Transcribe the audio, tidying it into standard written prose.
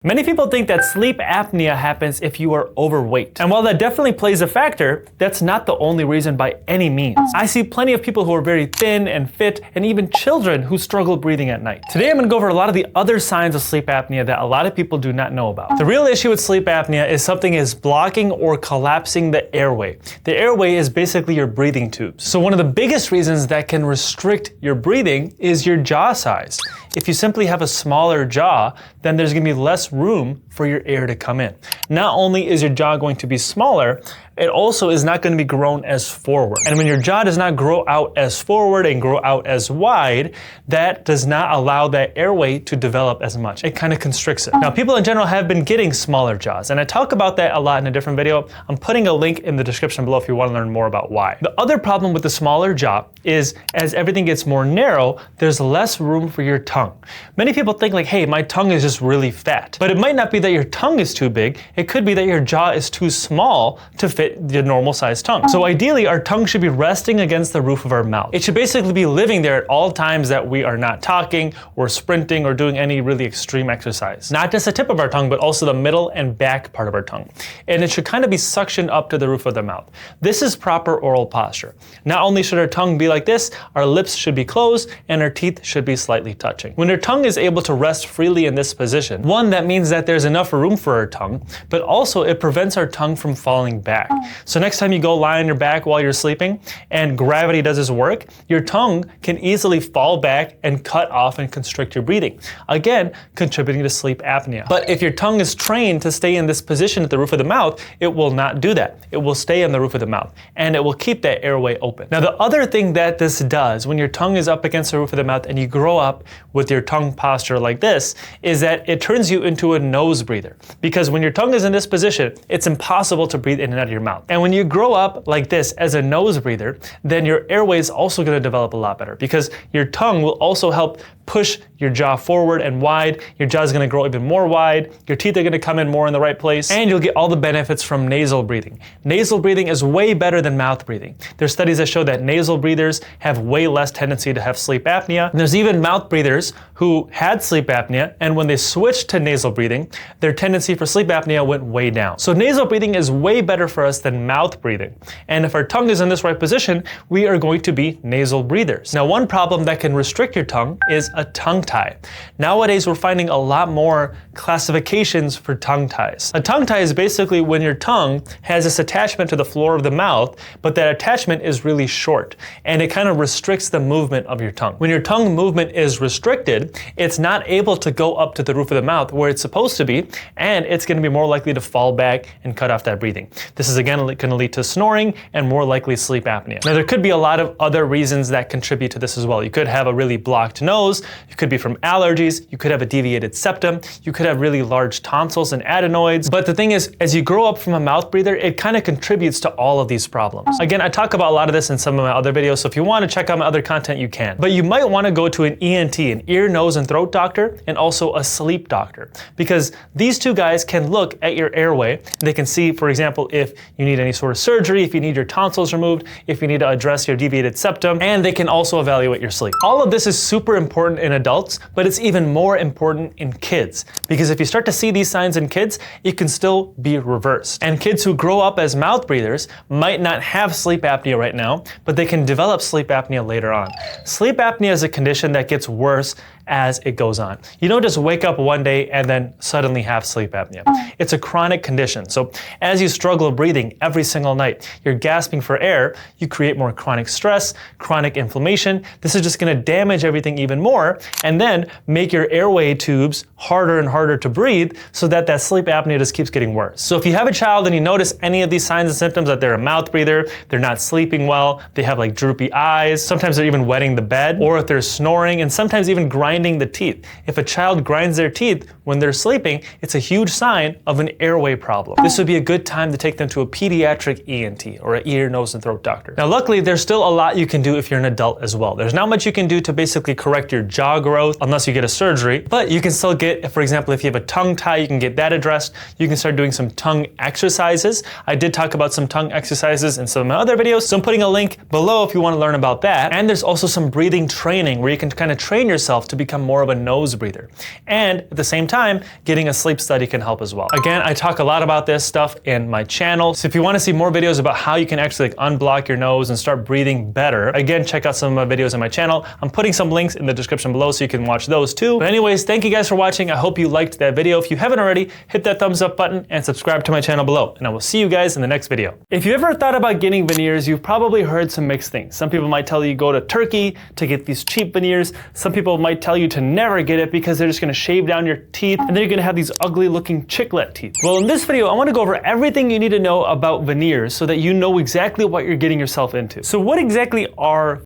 Many people think that sleep apnea happens if you are overweight. And while that definitely plays a factor, that's not the only reason by any means. I see plenty of people who are very thin and fit, and even children who struggle breathing at night. Today I'm going to go over a lot of the other signs of sleep apnea that a lot of people do not know about. The real issue with sleep apnea is something is blocking or collapsing the airway. The airway is basically your breathing tubes. So one of the biggest reasons that can restrict your breathing is your jaw size. If you simply have a smaller jaw, then there's going to be less room for your air to come in. Not only is your jaw going to be smaller, it also is not going to be grown as forward. And when your jaw does not grow out as forward and grow out as wide, that does not allow that airway to develop as much. It kind of constricts it. Now, people in general have been getting smaller jaws, and I talk about that a lot in a different video. I'm putting a link in the description below if you want to learn more about why. The other problem with the smaller jaw is as everything gets more narrow, there's less room for your tongue. Many people think like, hey, my tongue is just really fat. But it might not be that your tongue is too big. It could be that your jaw is too small to fit the normal sized tongue. So ideally, our tongue should be resting against the roof of our mouth. It should basically be living there at all times that we are not talking or sprinting or doing any really extreme exercise. Not just the tip of our tongue, but also the middle and back part of our tongue. And it should kind of be suctioned up to the roof of the mouth. This is proper oral posture. Not only should our tongue be like this, our lips should be closed and our teeth should be slightly touching. When our tongue is able to rest freely in this position, one, that means that there's enough room for our tongue, but also it prevents our tongue from falling back. So next time you go lie on your back while you're sleeping and gravity does its work, your tongue can easily fall back and cut off and constrict your breathing. Again, contributing to sleep apnea. But if your tongue is trained to stay in this position at the roof of the mouth, it will not do that. It will stay on the roof of the mouth and it will keep that airway open. Now, the other thing that this does when your tongue is up against the roof of the mouth and you grow up with your tongue posture like this is that it turns you into a nose breather. Because when your tongue is in this position, it's impossible to breathe in and out of your mouth. And when you grow up like this as a nose breather, then your airway is also going to develop a lot better because your tongue will also help push your jaw forward and wide. Your jaw is going to grow even more wide. Your teeth are going to come in more in the right place, and you'll get all the benefits from nasal breathing. Nasal breathing is way better than mouth breathing. There's studies that show that nasal breathers have way less tendency to have sleep apnea. And there's even mouth breathers who had sleep apnea, and when they switched to nasal breathing, their tendency for sleep apnea went way down. So nasal breathing is way better for us than mouth breathing. And if our tongue is in this right position, we are going to be nasal breathers. Now, one problem that can restrict your tongue is a tongue tie. Nowadays, we're finding a lot more classifications for tongue ties. A tongue tie is basically when your tongue has this attachment to the floor of the mouth, but that attachment is really short, and it kind of restricts the movement of your tongue. When your tongue movement is restricted, it's not able to go up to the roof of the mouth where it's supposed to be, and it's going to be more likely to fall back and cut off that breathing. This is again going to lead to snoring and more likely sleep apnea. Now, there could be a lot of other reasons that contribute to this as well. You could have a really blocked nose. You could be from allergies. You could have a deviated septum. You could have really large tonsils and adenoids. But the thing is, as you grow up from a mouth breather, it kind of contributes to all of these problems. Again, I talk about a lot of this in some of my other videos, so if you want to check out my other content, you can. But you might want to go to an ENT, an ear, nose, and throat doctor, and also a sleep doctor, because these two guys can look at your airway. They can see, for example, if you need any sort of surgery, if you need your tonsils removed, if you need to address your deviated septum, and they can also evaluate your sleep. All of this is super important in adults, but it's even more important in kids, because if you start to see these signs in kids, it can still be reversed. And kids who grow up as mouth breathers might not have sleep apnea right now, but they can develop sleep apnea later on. Sleep apnea is a condition that gets worse as it goes on. You don't just wake up one day and then suddenly have sleep apnea. It's a chronic condition. So as you struggle breathing every single night, you're gasping for air, you create more chronic stress, chronic inflammation. This is just going to damage everything even more and then make your airway tubes harder and harder to breathe so that sleep apnea just keeps getting worse. So if you have a child and you notice any of these signs and symptoms, that they're a mouth breather, they're not sleeping well, they have like droopy eyes, sometimes they're even wetting the bed, or if they're snoring and sometimes even grinding the teeth. If a child grinds their teeth when they're sleeping, it's a huge sign of an airway problem. This would be a good time to take them to a pediatric ENT or an ear, nose, and throat doctor. Now, luckily, there's still a lot you can do if you're an adult as well. There's not much you can do to basically correct your jaw growth unless you get a surgery, but you can still get, for example, if you have a tongue tie, you can get that addressed. You can start doing some tongue exercises. I did talk about some tongue exercises in some of my other videos, so I'm putting a link below if you want to learn about that. And there's also some breathing training where you can kind of train yourself to be become more of a nose breather. And at the same time, getting a sleep study can help as well. Again, I talk a lot about this stuff in my channel. So if you want to see more videos about how you can actually unblock your nose and start breathing better, again, check out some of my videos on my channel. I'm putting some links in the description below so you can watch those too. But anyways, thank you guys for watching. I hope you liked that video. If you haven't already, hit that thumbs up button and subscribe to my channel below. And I will see you guys in the next video. If you ever thought about getting veneers, you've probably heard some mixed things. Some people might tell you go to Turkey to get these cheap veneers. Some people might tell you to never get it because they're just gonna shave down your teeth and then you're gonna have these ugly looking chiclet teeth. Well, in this video, I wanna go over everything you need to know about veneers so that you know exactly what you're getting yourself into. So what exactly are